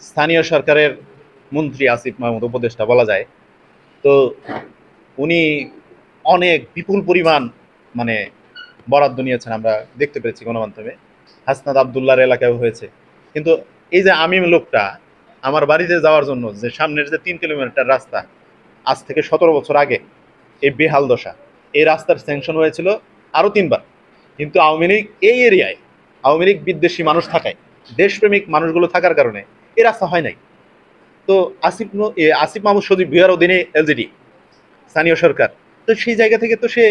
স্থানীয় সরকারের মন্ত্রী আসিফ মাহমুদ, উপদেষ্টা বলা যায়। তো উনি অনেক বিপুল পরিমাণ মানে বরাদ্দ নিয়েছেন, আমরা দেখতে পেরেছি গণমাধ্যমে। হাসনাত আবদুল্লাহর এলাকায় হয়েছে। কিন্তু এই যে আমিম লোকটা আমার বাড়িতে যাওয়ার জন্য যে সামনের যে 3 কিলোমিটার রাস্তা, আজ থেকে 17 বছর আগে এই বেহাল দশা, এই রাস্তার স্যাংশন হয়েছিল আরো 3 বার। কিন্তু আওয়ামী লীগ এই এরিয়ায়, আওয়ামী লীগ বিদ্বেষী মানুষ থাকায়, দেশপ্রেমিক মানুষগুলো থাকার কারণে এই রাস্তা হয় নাই। তো আসিফ মাহমুদ সজীব ভুইয়ার অধীনে এলজিডি, স্থানীয় সরকার। তো সেই জায়গা থেকে তো সে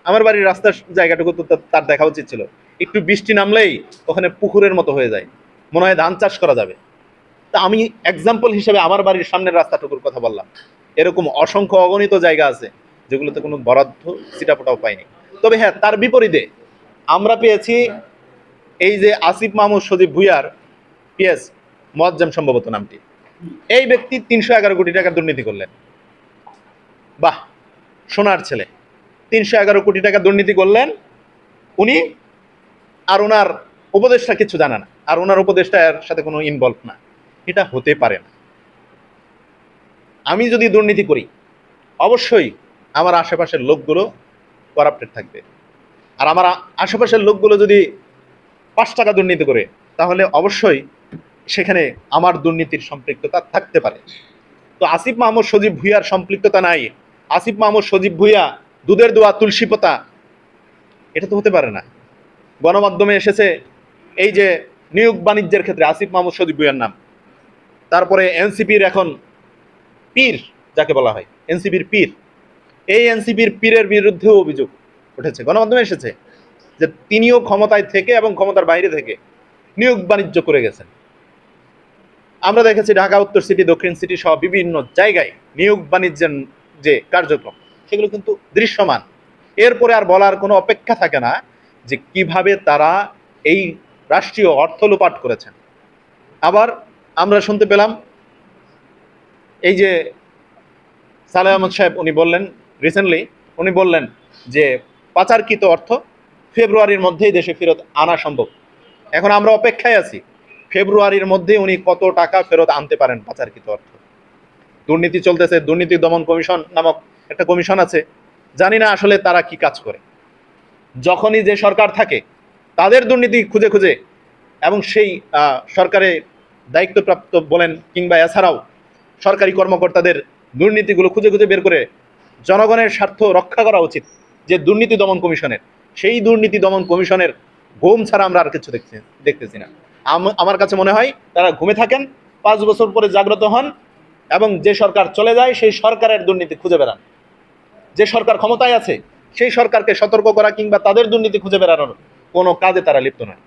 আমার বাড়ির রাস্তার জায়গাটুকু তো তার দেখা উচিত ছিল। একটু বৃষ্টি নামলেই ওখানে পুকুরের মতো হয়ে যায়, মনে হয় ধান চাষ করা যাবে। তা আমি এক্সাম্পল হিসেবে আমার বাড়ির সামনের রাস্তাটুকুর কথা বললাম। এরকম অসংখ্য অগণিত জায়গা আছে যেগুলোতে কোনো বরাদ্দ সিটাফোটাও পাইনি। তবে হ্যাঁ, তার বিপরীতে আমরা পেয়েছি এই যে আসিফ মাহমুদ সজীব ভুইয়ার পিএস মোয়াজ্জেম, সম্ভবত নামটি। এই ব্যক্তি 311 কোটি টাকা দুর্নীতি করলেন। বাহ, সোনার ছেলে। 311 কোটি টাকা দুর্নীতি করলেন উনি, আর ওনার উপদেষ্টা কিছু জানে না, আর ওনার উপদেষ্টা এর সাথে কোনো ইনভলভ না। এটা হতে পারে না। আমি যদি দুর্নীতি করি, অবশ্যই আমার আশেপাশের লোকগুলো করাপ্টেড থাকবে। আর আমার আশেপাশের লোকগুলো যদি 5 টাকা দুর্নীতি করে, তাহলে অবশ্যই সেখানে আমার দুর্নীতির সম্পৃক্ততা থাকতে পারে। তো আসিফ মাহমুদ সজীব ভুইয়ার সম্পৃক্ততা নাই, আসিফ মাহমুদ সজীব ভুইয়া দুধের দোয়া তুলসী পাতা, এটা তো হতে পারে না। গণমাধ্যমে এসেছে এই যে নিয়োগ বাণিজ্যের ক্ষেত্রে আসিফ মাহমুদ সজীব ভুইয়ার নাম। তারপরে এনসিপির এখন পীর যাকে বলা হয়, এনসিপির পীর, এই এনসিপির পীরের বিরুদ্ধেও অভিযোগ উঠেছে, গণমাধ্যমে এসেছে যে তিনিও ক্ষমতায় থেকে এবং ক্ষমতার বাইরে থেকে নিয়োগ বাণিজ্য করে গেছেন। আমরা দেখেছি ঢাকা উত্তর সিটি, দক্ষিণ সিটি সহ বিভিন্ন জায়গায় নিয়োগ বাণিজ্যের যে কার্যক্রম, সেগুলো কিন্তু দৃশ্যমান। এরপরে আর বলার কোনো অপেক্ষা থাকে না যে কিভাবে তারা এই রাষ্ট্রীয় অর্থ লোপাট করেছেন। আবার আমরা শুনতে পেলাম এই যে সালেহ আহমদ সাহেব, উনি বললেন রিসেন্টলি, উনি বললেন যে পাচারকৃত অর্থ ফেব্রুয়ারির মধ্যেই দেশে ফেরত আনা সম্ভব। এখন আমরা অপেক্ষায় আছি ফেব্রুয়ারির মধ্যে উনি কত টাকা ফেরত আনতে পারেন পাচারকৃত অর্থ। দুর্নীতি চলতেছে, দুর্নীতি দমন কমিশন নামক একটা কমিশন আছে, জানি না আসলে তারা কি কাজ করে। যখনই যে সরকার থাকে তাদের দুর্নীতি খুঁজে খুঁজে, এবং সেই সরকারে দায়িত্বপ্রাপ্ত বলেন কিংবা এছাড়াও সরকারি কর্মকর্তাদের দুর্নীতিগুলো খুঁজে খুঁজে বের করে জনগণের স্বার্থ রক্ষা করা উচিত যে দুর্নীতি দমন কমিশনের। সেই দুর্নীতি দমন কমিশনের ঘুম ছাড়া আমরা আর কিছু দেখতেছি না। আমার কাছে মনে হয় তারা ঘুমে থাকেন, 5 বছর পরে জাগ্রত হন এবং যে সরকার চলে যায় সেই সরকারের দুর্নীতি খুঁজে বেড়ান। যে সরকার ক্ষমতায় আছে সেই সরকারকে সতর্ক করা কিংবা তাদের দুর্নীতি খুঁজে বেড়ানোর কোনো কাজে তারা লিপ্ত নয়।